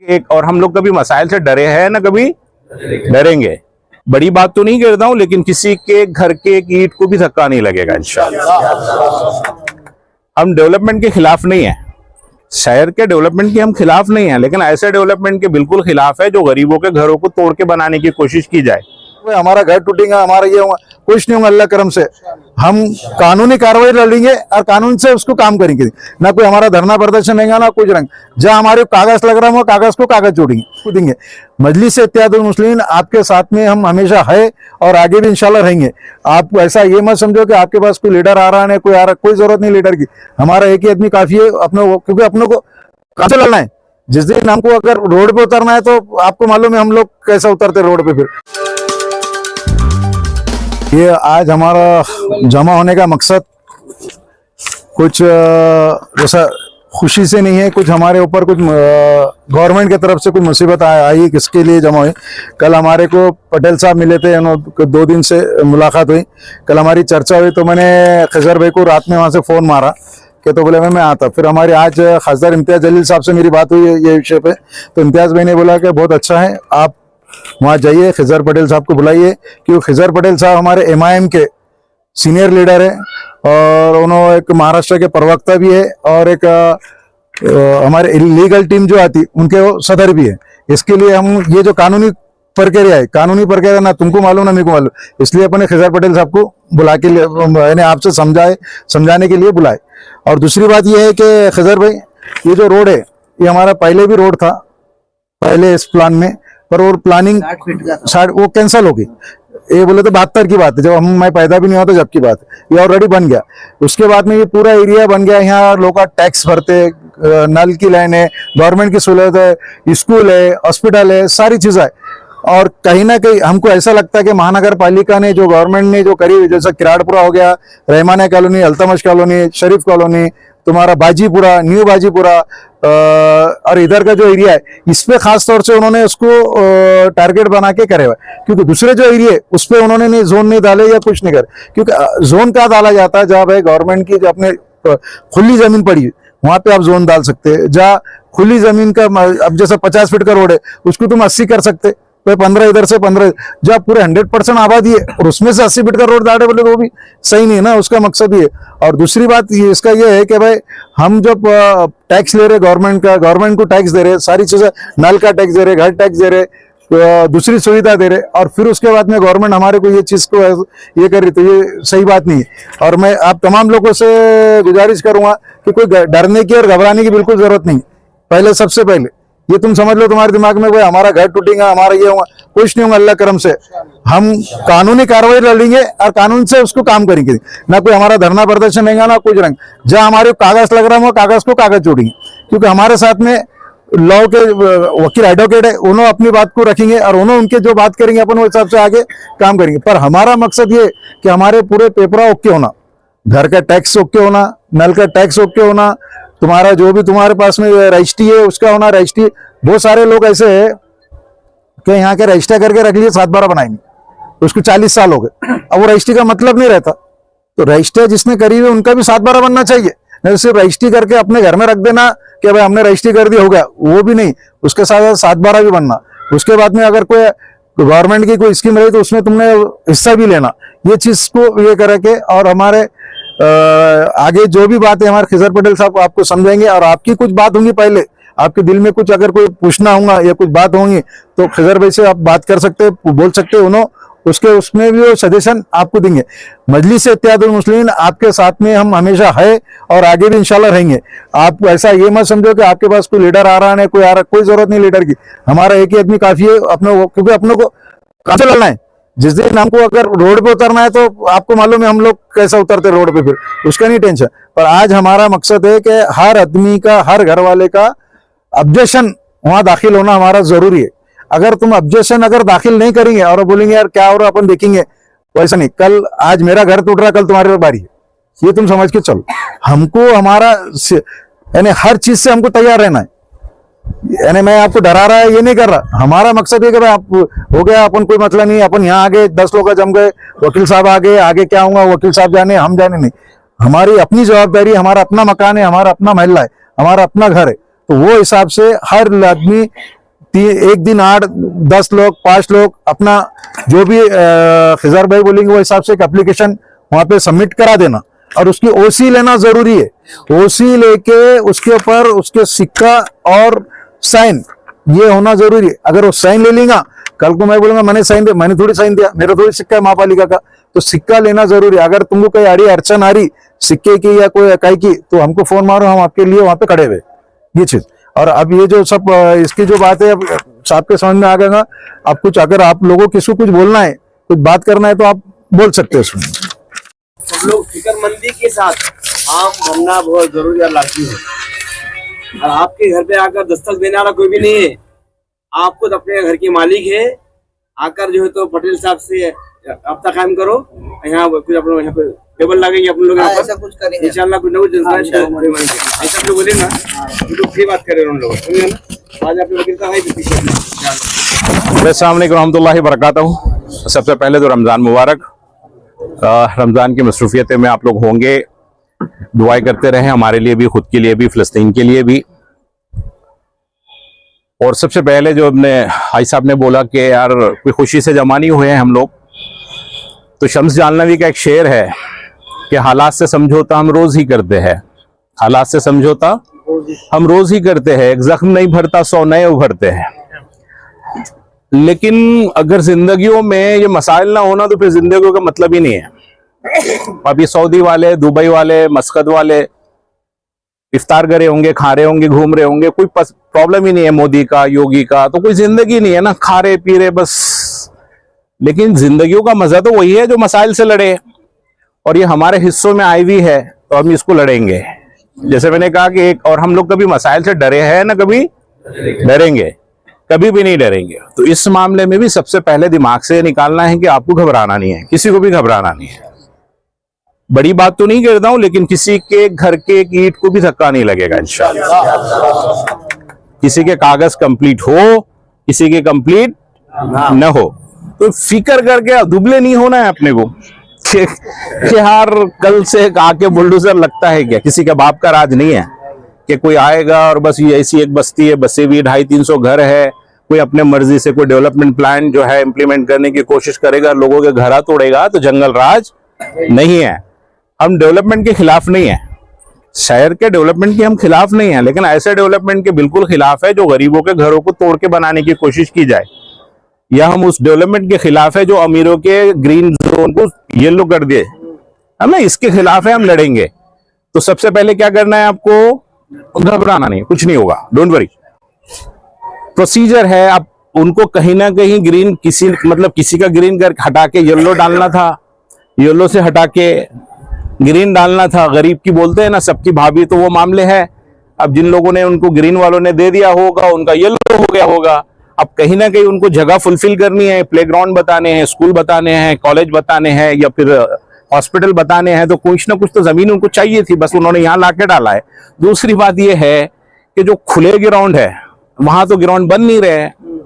एक और हम लोग कभी मसाइल से डरे हैं ना कभी डरेंगे। बड़ी बात तो नहीं कहता हूं, लेकिन किसी के घर के एक ईंट को भी धक्का नहीं लगेगा इंशाअल्लाह। हम डेवलपमेंट के खिलाफ नहीं है, शहर के डेवलपमेंट के हम खिलाफ नहीं है, लेकिन ऐसे डेवलपमेंट के बिल्कुल खिलाफ है जो गरीबों के घरों को तोड़ के बनाने की कोशिश की जाए। हमारा घर टूटेगा, हमारा ये होगा, कुछ नहीं होगा अल्लाह करम से। हम कानूनी कार्रवाई लड़ेंगे और कानून से उसको काम करेंगे। ना कोई हमारा धरना प्रदर्शन रहेगा ना कुछ रंग, जहाँ हमारे कागज लग रहा है वो कागज को कागज जोड़ेंगे। मजलिस इत्तेहादुल मुस्लिमीन आपके साथ में हम हमेशा है और आगे भी इंशाल्लाह रहेंगे। आप ऐसा ये मत समझो कि आपके पास कोई लीडर आ रहा है, कोई आ रहा, कोई जरूरत नहीं लीडर की। हमारा एक ही आदमी काफी है अपने, क्योंकि अपनों को कहाँ से लड़ना है। जिस दिन हमको अगर रोड पे उतरना है तो आपको मालूम है हम लोग कैसा उतरते रोड पे। फिर ये आज हमारा जमा होने का मकसद कुछ जैसा खुशी से नहीं है, कुछ हमारे ऊपर कुछ गवर्नमेंट की तरफ से कुछ मुसीबत आई, किसके लिए जमा हुई। कल हमारे को पटेल साहब मिले थे, 2 दिन से मुलाकात हुई। कल हमारी चर्चा हुई तो मैंने खजर भाई को रात में वहाँ से फ़ोन मारा कि तो बोले मैं आता। फिर हमारी आज खासदार इम्तियाज़ जलील साहब से मेरी बात हुई ये विषय पे, तो इम्तियाज़ भाई ने बोला कि बहुत अच्छा है, आप वहाँ जाइए, खिजर पटेल साहब को बुलाइए, क्योंकि खिजर पटेल साहब हमारे MIM के सीनियर लीडर है और उन्होंने एक महाराष्ट्र के प्रवक्ता भी है और एक हमारे लीगल टीम जो आती उनके वो सदर भी है। इसके लिए हम ये जो कानूनी प्रक्रिया ना तुमको मालूम ना मेरे को मालूम, इसलिए अपने खिजर पटेल साहब को बुला के मैंने आपसे समझाने के लिए बुलाए। और दूसरी बात ये है कि खिजर भाई, ये जो रोड है ये हमारा पहले भी रोड था, पहले इस प्लान में, पर वो प्लानिंग वो कैंसिल हो गई। ये बोले तो 72 की बात है, जब मैं पैदा भी नहीं हुआ था जब की बात है। ये ऑलरेडी बन गया, उसके बाद में ये पूरा एरिया बन गया। यहाँ लोग टैक्स भरते, नल की लाइन है, गवर्नमेंट की सहूलत है, स्कूल है, हॉस्पिटल है, सारी चीजें है। और कहीं ना कहीं हमको ऐसा लगता है कि महानगर पालिका ने जो गवर्नमेंट ने जो करी, जैसा किराड़पुरा हो गया, रहमानिया कॉलोनी, अल्तमश कॉलोनी, शरीफ कॉलोनी, तुम्हारा बाजीपुरा, न्यू बाजीपुरा और इधर का जो एरिया है, इस पे खास तौर से उन्होंने उसको टारगेट बना के करे हुए। क्योंकि दूसरे जो एरिया है उस पे उन्होंने नहीं जोन नहीं डाले या कुछ नहीं करे। क्योंकि जोन क्या डाला जाता है, जहाँ भाई गवर्नमेंट की जो अपने खुली जमीन पड़ी वहां पे आप जोन डाल सकते हैं। जहाँ खुली जमीन का, अब जैसा 50 फीट का रोड है उसको तुम 80 कर सकते, तो 15 इधर से 15, जब पूरे 100% आबादी है और उसमें से 80 फीट का रोड डाले बोले तो वो भी सही नहीं है ना, उसका मकसद ये। और दूसरी बात ये इसका ये है कि भाई हम जब टैक्स ले रहे गवर्नमेंट का, गवर्नमेंट को टैक्स दे रहे, सारी चीजें, नल का टैक्स दे रहे, घर टैक्स दे रहे, दूसरी सुविधा दे रहे, और फिर उसके बाद में गवर्नमेंट हमारे को ये चीज को ये कर रही, तो ये सही बात नहीं है। और मैं आप तमाम लोगों से गुजारिश करूंगा कि कोई डरने की और घबराने की बिल्कुल जरूरत नहीं। पहले सबसे पहले ये तुम समझ लो तुम्हारे दिमाग में, कोई हमारा घर टूटेगा, हमारा ये होगा, कुछ नहीं होगा अल्लाह करम से। हम कानूनी कार्रवाई लड़ेंगे और कानून से उसको काम करेंगे। ना कोई हमारा धरना प्रदर्शन रहेगा ना कुछ रंग, जहाँ हमारे कागज लग रहा है वो कागज को कागज जोड़ेंगे। क्योंकि हमारे साथ में लॉ के वकील एडवोकेट है, उन्होंने अपनी बात को रखेंगे और उन्होंने उनके जो बात करेंगे अपन वो हिसाब से आगे काम करेंगे। पर हमारा मकसद ये कि हमारे पूरे पेपरा ओके होना, घर का टैक्स ओके होना, नल का टैक्स ओके होना, तुम्हारा जो भी तुम्हारे पास में रजिस्ट्री है उसका होना। रजिस्ट्री बहुत सारे लोग ऐसे है कि यहाँ के रजिस्टर करके रख लिए, 7/12 बनाएंगे, उसको 40 साल हो गए, अब वो रजिस्ट्री का मतलब नहीं रहता। तो रजिस्टर जिसने करी है उनका भी 7/12 बनना चाहिए, नहीं सिर्फ रजिस्ट्री करके अपने घर में रख देना कि भाई हमने रजिस्ट्री कर दी हो गया, वो भी नहीं, उसके साथ 7/12 भी बनना। उसके बाद में अगर कोई गवर्नमेंट की कोई स्कीम रही तो उसमें तुमने हिस्सा भी लेना। ये चीज को ये करके और हमारे आगे जो भी बात है हमारे खिजर पटेल साहब आपको समझाएंगे। और आपकी कुछ बात होंगी, पहले आपके दिल में कुछ अगर कोई पूछना होगा या कुछ बात होंगी तो खिजर भाई से आप बात कर सकते, बोल सकते, उन्होंने उसमें भी वो सजेशन आपको देंगे। मजलिस इत्तेहादुल मुस्लिमीन आपके साथ में हम हमेशा है और आगे भी इंशाल्लाह रहेंगे। आप ऐसा ये मत समझो कि आपके पास कोई लीडर आ रहा है, कोई आ रहा, कोई जरूरत नहीं लीडर की। हमारा एक ही आदमी काफी है अपने, क्योंकि अपनों को कहाँ से लड़ना है। जिस दिन हमको अगर रोड पे उतरना है तो आपको मालूम है हम लोग कैसा उतरते रोड पे, फिर उसका नहीं टेंशन। पर आज हमारा मकसद है कि हर आदमी का, हर घर वाले का ऑब्जेक्शन वहां दाखिल होना हमारा जरूरी है। अगर तुम ऑब्जेक्शन अगर दाखिल नहीं करेंगे और बोलेंगे यार क्या हो रहा अपन देखेंगे, वैसा नहीं। कल आज मेरा घर टूट रहा, कल तुम्हारी बारी है, ये तुम समझ के चलो। हमको हमारा यानी हर चीज से हमको तैयार रहना है। यानी मैं आपको डरा रहा है ये नहीं कर रहा, हमारा मकसद है कि भाई आप हो गया, अपन कोई मतलब नहीं, अपन यहाँ आगे 10 लोग जम गए, वकील साहब आगे क्या होगा वकील साहब जाने, हम जाने नहीं। हमारी अपनी जवाबदारी, हमारा अपना मकान है, हमारा अपना महल्ला है, हमारा अपना घर है, तो वो हिसाब से हर आदमी एक दिन 8 10 लोग 5 लोग अपना जो भी खिजार भाई बोलेंगे वो हिसाब से एक एप्लीकेशन वहां पे सबमिट करा देना, और उसकी ओसी लेना जरूरी है। ओसी लेके उसके ऊपर उसके सिक्का और साइन ये होना जरूरी है। अगर वो साइन ले लेगा, कल को मैं बोलूंगा मैंने साइन दिया, मैंने थोड़ी साइन दिया, मेरा थोड़ी सिक्का है महापालिका का, तो सिक्का लेना जरूरी है। अगर तुमको कोई अड़ी अड़चन आ रही सिक्के की या कोई इकाई की, तो हमको फोन मारो, हम आपके लिए वहां पे खड़े हुए, ये चीज। और अब ये जो सब इसकी जो बात है, अब साहब के समझ में आ गया। अब कुछ अगर आप लोगों किसी को कुछ बोलना है, कुछ बात करना है, तो आप बोल सकते हैं उसमें। सब लोग फिक्रमंदी के साथ फॉर्म भरना बहुत जरूरी और लाजमी है। और आपके घर पे आकर दस्तक देने वाला कोई भी नहीं है, आप खुद अपने घर के मालिक है। आकर जो है तो पटेल साहब से रब्ता कायम करो, यहाँ कुछ अपने यहाँ पे टेबल लगेंगे अपन लोग यहाँ पर, कुछ करेंगे इंशाल्लाह कुछ ना कुछ ऐसा तो बोले ना, तो फिर बात करें उन लोगों समझे ना। आज आपने वकील साहब है पीछे। अस्सलाम वालेकुम रहमतुल्लाहि बरकातहू। सबसे पहले तो रमज़ान मुबारक। रमज़ान की मसरूफियतें में आप लोग होंगे, दुआएं करते रहे हमारे लिए भी, खुद के लिए भी, फ़लस्तीन के लिए भी। और सबसे पहले जो अपने भाई साहब ने बोला कि यार कोई खुशी से जमा नहीं हुए हैं हम लोग, तो शम्स जालनवी का एक शेर है कि हालात से समझौता हम रोज ही करते हैं, हालात से समझौता हम रोज ही करते हैं, एक जख्म नहीं भरता 100 नए उभरते हैं। लेकिन अगर जिंदगियों में ये मसाइल ना होना तो फिर जिंदगियों का मतलब ही नहीं है। अब ये सऊदी वाले, दुबई वाले, मस्कत वाले इफ्तार करे होंगे, खा रहे होंगे, घूम रहे होंगे, कोई प्रॉब्लम ही नहीं है मोदी का, योगी का, तो कोई जिंदगी नहीं है ना, खा रहे पी रहे बस। लेकिन जिंदगियों का मजा तो वही है जो मसाइल से लड़े, और ये हमारे हिस्सों में आई हुई है तो हम इसको लड़ेंगे। जैसे मैंने कहा कि एक और हम लोग कभी मसाइल से डरे हैं ना कभी डरेंगे, कभी भी नहीं डरेंगे। तो इस मामले में भी सबसे पहले दिमाग से निकालना है कि आपको घबराना नहीं है, किसी को भी घबराना नहीं है। बड़ी बात तो नहीं करता हूं, लेकिन किसी के घर के ईंट को भी धक्का नहीं लगेगा इंशाअल्लाह। किसी के कागज कंप्लीट हो, किसी के कंप्लीट न हो, तो फिक्र करके दुबले नहीं होना है अपने को कि यार कल से आके बुलडोजर लगता है क्या। किसी के बाप का राज नहीं है कि कोई आएगा और बस ये ऐसी एक बस्ती है, बसे भी 250-300 घर है, कोई अपने मर्जी से कोई डेवलपमेंट प्लान जो है इंप्लीमेंट करने की कोशिश करेगा, लोगों के घर तोड़ेगा, तो जंगल राज नहीं है। हम डेवलपमेंट के खिलाफ नहीं है, शहर के डेवलपमेंट के हम खिलाफ नहीं है, लेकिन ऐसे डेवलपमेंट के बिल्कुल खिलाफ है जो गरीबों के घरों को तोड़ के बनाने की कोशिश की जाए। या हम उस डेवलपमेंट के खिलाफ है जो अमीरों के ग्रीन जोन को येलो कर दिए, हमें इसके खिलाफ है, हम लड़ेंगे। तो सबसे पहले क्या करना है, आपको घबराना नहीं, कुछ नहीं होगा, डोंट वरी। प्रोसीजर है, आप उनको कहीं ना कहीं ग्रीन किसी का ग्रीन कर हटा के येलो डालना था, येलो से हटा के ग्रीन डालना था। गरीब की बोलते हैं ना सबकी भाभी, तो वो मामले है। अब जिन लोगों ने उनको ग्रीन वालों ने दे दिया होगा, उनका येलो हो गया होगा। अब कहीं ना कहीं उनको जगह फुलफिल करनी है, प्लेग्राउंड बताने हैं, स्कूल बताने हैं, कॉलेज बताने हैं, या फिर हॉस्पिटल बताने हैं, तो कुछ ना कुछ तो जमीन उनको चाहिए थी, बस उन्होंने यहाँ लाके डाला है। दूसरी बात यह है कि जो खुले ग्राउंड है वहां तो ग्राउंड बन नहीं रहे।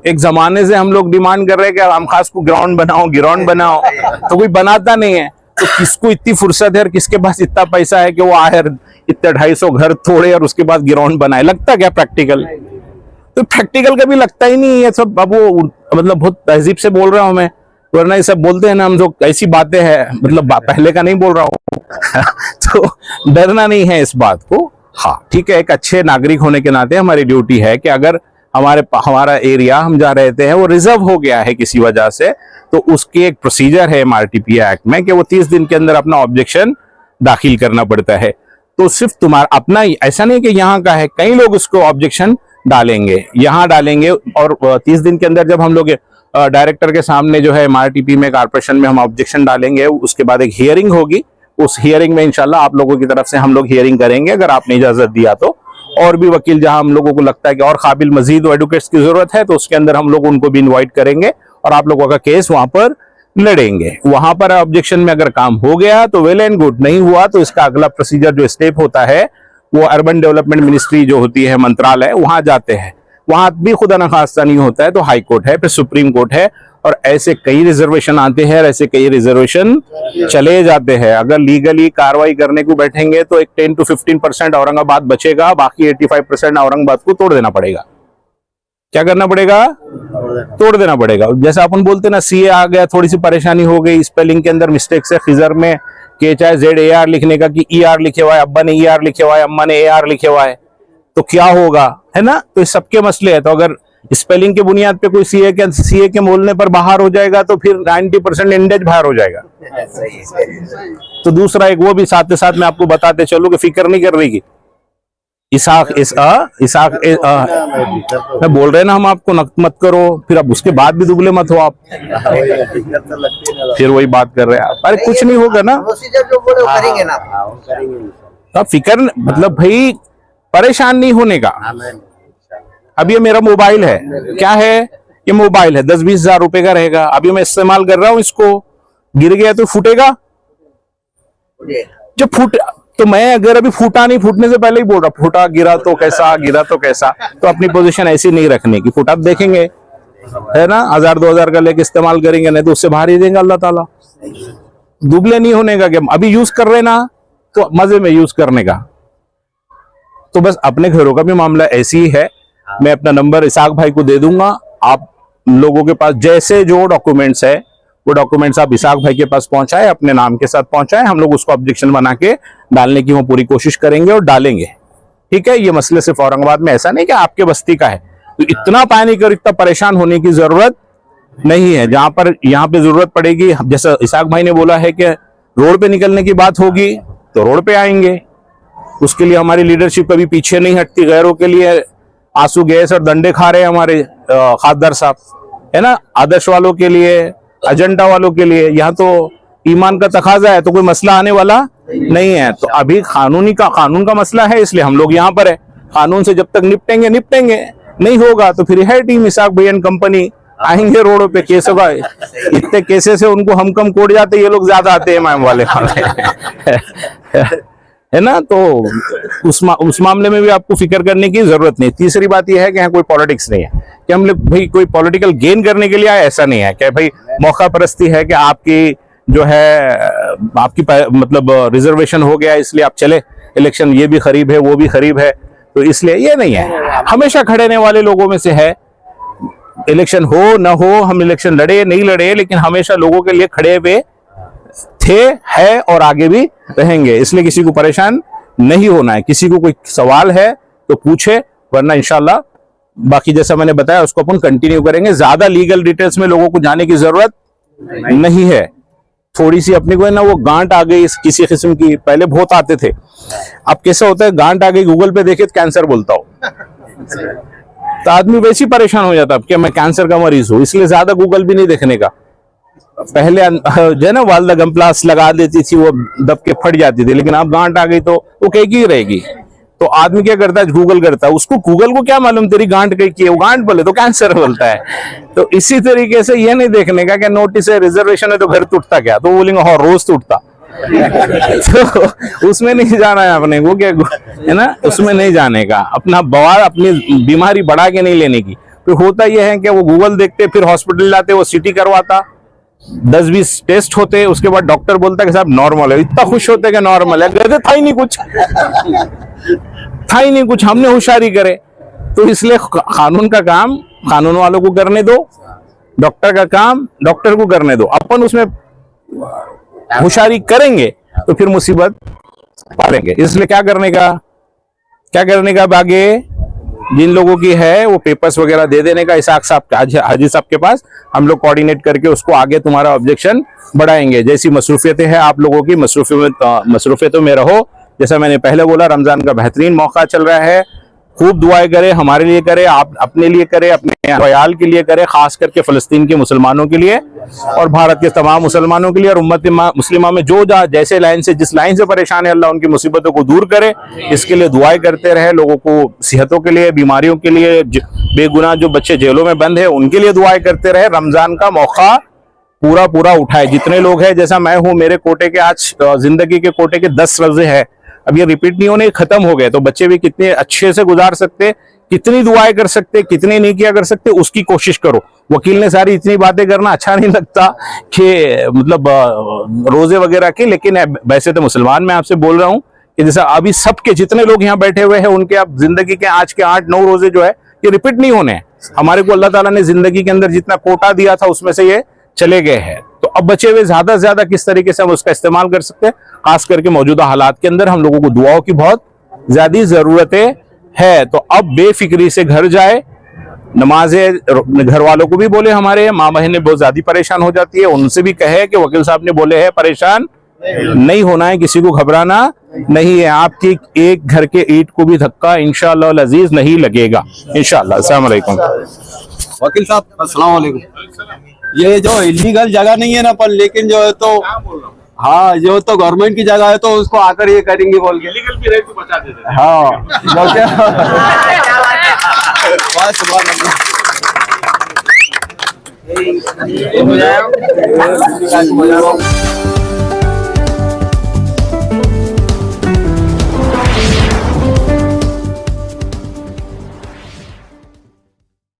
एक जमाने से हम लोग डिमांड कर रहे हैं कि आम खास को ग्राउंड बनाओ, तो कोई बनाता नहीं है। तो किसको इतनी फुर्सत है और किसके पास इतना पैसा है कि वो आए इतने 250 घर तोड़े और उसके बाद ग्राउंड बनाए? लगता क्या प्रैक्टिकल? तो प्रैक्टिकल कभी लगता ही नहीं है सब। अब वो मतलब बहुत तहजीब से बोल रहा हूं मैं, वरना ये सब बोलते हैं ना हम जो ऐसी बातें हैं, मतलब पहले का नहीं बोल रहा हूँ तो डरना नहीं है इस बात को। हाँ ठीक है, एक अच्छे नागरिक होने के नाते हमारी ड्यूटी है कि अगर हमारा एरिया हम जहाँ रहते हैं वो रिजर्व हो गया है किसी वजह से, तो उसके एक प्रोसीजर है MRTP एक्ट में कि वो 30 दिन के अंदर अपना ऑब्जेक्शन दाखिल करना पड़ता है। तो सिर्फ तुम्हारा अपना ही ऐसा नहीं कि यहाँ का है, कई लोग उसको ऑब्जेक्शन डालेंगे, यहाँ डालेंगे, और 30 दिन के अंदर जब हम लोग डायरेक्टर के सामने जो है MRTP में कारपोरेशन में हम ऑब्जेक्शन डालेंगे, उसके बाद एक हियरिंग होगी। उस हियरिंग में इंशाल्लाह आप लोगों की तरफ से हम लोग हियरिंग करेंगे, अगर आपने इजाजत दिया तो। और भी वकील जहां हम लोगों को लगता है कि और काबिल मजीद एडवोकेट्स की जरूरत है, तो उसके अंदर हम लोग उनको भी इन्वाइट करेंगे और आप लोगों का केस वहां पर लड़ेंगे। वहां पर ऑब्जेक्शन में अगर काम हो गया तो वेल एंड गुड, नहीं हुआ तो इसका अगला प्रोसीजर जो स्टेप होता है वो अर्बन डेवलपमेंट मिनिस्ट्री जो होती है मंत्रालय, वहां जाते हैं। वहां भी खुदा न खास्ता नहीं होता है तो हाई कोर्ट है, फिर सुप्रीम कोर्ट है, और ऐसे कई रिजर्वेशन आते हैं और ऐसे कई रिजर्वेशन चले जाते हैं। अगर लीगली कार्रवाई करने को बैठेंगे तो एक 10 to 15% औरंगाबाद बचेगा, बाकी 85% औरंगाबाद को तोड़ देना पड़ेगा। क्या करना पड़ेगा? तोड़ देना पड़ेगा। जैसा अपन बोलते ना, सीए आ गया, थोड़ी सी परेशानी हो गई, स्पेलिंग के अंदर मिस्टेक से खिजर में के चाहे ZAR लिखने का कि ER लिखे हुआ है, अब्बा ने ER लिखे हुआ है, अम्मा ने AR लिखे हुआ है, तो क्या होगा, है ना? तो इस सबके मसले हैं। तो अगर स्पेलिंग के बुनियाद पे कोई सीए के बोलने पर बाहर हो जाएगा तो फिर 90% इंडेज बाहर हो जाएगा। तो दूसरा एक वो भी साथ के साथ मैं आपको बताते चलो कि फिक्र नहीं करने की। मैं बोल रहे ना हम आपको नक मत करो, फिर अब उसके बाद भी दुबले मत हो आप, फिर वही बात कर रहे हैं आप। अरे कुछ नहीं होगा ना, प्रोसीजर जो बोले वो करेंगे ना। अब फिक्र मतलब भाई परेशान नहीं होने का। अब ये मेरा मोबाइल है, क्या है ये मोबाइल है, 10-20 हजार रुपए का रहेगा। अभी मैं इस्तेमाल कर रहा हूं, इसको गिर गया तो फूटेगा। जब फूट तो मैं अगर अभी फूटा नहीं, फूटने से पहले ही बोल रहा फूटा, गिरा तो कैसा, गिरा तो कैसा, तो अपनी पोजीशन ऐसी नहीं रखने की। फूटा देखेंगे, है ना, 1000-2000 का लेके इस्तेमाल करेंगे, नहीं तो उससे बाहर ही देंगे अल्लाह ताला। दुबले नहीं होने का, क्या अभी यूज कर रहे ना तो मजे में यूज करने का। तो बस अपने घरों का भी मामला ऐसी ही है। मैं अपना नंबर इसाक भाई को दे दूंगा, आप लोगों के पास जैसे जो डॉक्यूमेंट्स है वो डॉक्यूमेंट्स आप इसाक भाई के पास पहुंचाए, अपने नाम के साथ पहुंचाए, हम लोग उसको ऑब्जेक्शन बना के डालने की वो पूरी कोशिश करेंगे और डालेंगे। ठीक है, ये मसले सिर्फ औरंगाबाद में ऐसा नहीं कि आपके बस्ती का है, तो इतना पैनिक और इतना परेशान होने की जरूरत नहीं है। जहां पर यहाँ पे जरूरत पड़ेगी, जैसा इसाक भाई ने बोला है कि रोड पे निकलने की बात होगी तो रोड पे आएंगे। उसके लिए हमारी लीडरशिप कभी पीछे नहीं हटती। गैरों के लिए आंसू गैस और डंडे खा रहे हैं हमारे खासदार साहब, है ना। आदर्श वालों के लिए, एजेंडा वालों के लिए, यहाँ तो ईमान का तकाजा है, तो कोई मसला आने वाला नहीं है। तो अभी कानून का मसला है, इसलिए हम लोग यहाँ पर है। कानून से जब तक निपटेंगे, नहीं होगा तो फिर है टीम इसाक भाई एंड कंपनी आएंगे रोडों पे। केस होगा, इतने केसेस से उनको हम कम कोड जाते, ये लोग ज्यादा आते हैं मैम वाले है ना। तो उस मामले में भी आपको फिक्र करने की जरूरत नहीं। तीसरी बात यह है कि यहाँ कोई पॉलिटिक्स नहीं है कि हम लोग भाई कोई पॉलिटिकल गेन करने के लिए आए, ऐसा नहीं है कि भाई मौका परस्ती है कि आपकी जो है आपकी मतलब रिजर्वेशन हो गया इसलिए आप चले, इलेक्शन ये भी करीब है वो भी करीब है तो इसलिए, ये नहीं है। हमेशा खड़े रहने वाले लोगों में से है, इलेक्शन हो ना हो, हम इलेक्शन लड़े नहीं लड़े, लेकिन हमेशा लोगों के लिए खड़े हुए थे, है और आगे भी रहेंगे। इसलिए किसी को परेशान नहीं होना है। किसी को कोई सवाल है तो पूछे, वरना इंशाल्लाह बाकी जैसा मैंने बताया उसको अपन कंटिन्यू करेंगे। ज्यादा लीगल डिटेल्स में लोगों को जाने की जरूरत नहीं है। थोड़ी सी अपने को है ना वो गांठ आ गई किसी किस्म की, पहले बहुत आते थे, अब कैसा होता है गांठ आ गई, गूगल पे देखे तो कैंसर बोलता हूं तो आदमी वैसे ही परेशान हो जाता कि मैं कैंसर का मरीज हूं, इसलिए ज्यादा गूगल भी नहीं देखने का। पहले जो है ना वालदा गमप्लास लगा देती थी, वो दब के फट जाती थी, लेकिन अब गांठ आ गई तो वो कहीं की रहेगी। तो आदमी क्या करता है, गूगल करता है, उसको गूगल को क्या मालूम तेरी गांठ कहीं की है, वो गांठ बोले तो कैंसर बोलता है। तो इसी तरीके से ये नहीं देखने का कि नोटिस है, रिजर्वेशन है तो घर टूटता क्या, तो बोलेंगे हाँ रोज टूटता तो उसमें नहीं जाना है अपने को, क्या है ना, उसमें नहीं जाने का। अपना बवाल, अपनी बीमारी बढ़ा के नहीं लेने की। फिर होता यह है कि वो गूगल देखते, फिर हॉस्पिटल जाते, वो सीटी करवाता, 10-20 टेस्ट होते, उसके बाद डॉक्टर बोलता है कि साहब नॉर्मल है, इतना खुश होते कि नॉर्मल है, कहते था ही नहीं कुछ था ही नहीं कुछ, हमने होशियारी करे। तो इसलिए कानून का काम कानून वालों को करने दो, डॉक्टर का काम डॉक्टर को करने दो। अपन उसमें होशियारी करेंगे तो फिर मुसीबत पालेंगे। इसलिए क्या करने का आगे जिन लोगों की है वो पेपर्स वगैरह दे देने का इसाक साहब हाजी साहब के पास, हम लोग कोऑर्डिनेट करके उसको आगे तुम्हारा ऑब्जेक्शन बढ़ाएंगे। जैसी मसरूफियतें हैं आप लोगों की, मसरूफियतों में रहो। जैसा मैंने पहले बोला, रमजान का बेहतरीन मौका चल रहा है, खूब दुआएं करें, हमारे लिए करें, आप अपने लिए करें, अपने अयाल के लिए करें, खास करके फलस्तीन के मुसलमानों के लिए और भारत के तमाम मुसलमानों के लिए और उम्मत मुस्लिमा में जो जैसे लाइन से जिस लाइन से परेशान है, अल्लाह उनकी मुसीबतों को दूर करे। इसके लिए दुआएं करते रहे। लोगों को सेहतों के लिए, बीमारियों के लिए, बेगुनाह जो बच्चे जेलों में बंद है उनके लिए दुआएं करते रहे। रमजान का मौका पूरा उठाए। जितने लोग हैं, जैसा मैं हूँ, मेरे कोटे के आज जिंदगी के कोटे के 10 रोजे है, अब ये रिपीट नहीं होने, खत्म हो गए, तो बच्चे भी कितने अच्छे से गुजार सकते, कितनी दुआएं कर सकते, कितनी नेकियां कर सकते, उसकी कोशिश करो। वकील ने सारी इतनी बातें करना अच्छा नहीं लगता कि मतलब रोजे वगैरह की, लेकिन वैसे तो मुसलमान मैं आपसे बोल रहा हूं कि जैसा अभी सबके जितने लोग यहाँ बैठे हुए हैं उनके अब जिंदगी के आज के 8-9 रोजे जो है ये रिपीट नहीं होने हैं। हमारे को अल्लाह ताला ने जिंदगी के अंदर जितना कोटा दिया था उसमें से ये चले गए हैं, तो अब बचे हुए ज्यादा से ज्यादा किस तरीके से हम उसका इस्तेमाल कर सकते हैं। खास करके मौजूदा हालात के अंदर हम लोगों को दुआओं की बहुत ज्यादा जरूरतें है। तो अब बेफिक्री से घर जाए, नमाजें घर वालों को भी बोले, हमारे माँ बहनें बहुत ज्यादा परेशान हो जाती है, उनसे भी कहे कि वकील साहब ने बोले हैं परेशान नहीं होना है, किसी को घबराना नहीं है, आपकी एक घर के ईंट को भी धक्का इंशाअल्लाह अजीज नहीं लगेगा इंशाअल्लाह। अस्सलाम वालेकुम। वकील साहब अस्सलाम वालेकुम। ये जो इलीगल जगह नहीं है ना पर, लेकिन जो है तो हाँ जो तो गवर्नमेंट की जगह है तो उसको आकर ये करेंगे बोल के लीगल भी रहे तो बचा देते। हाँ बस हो जाएगा।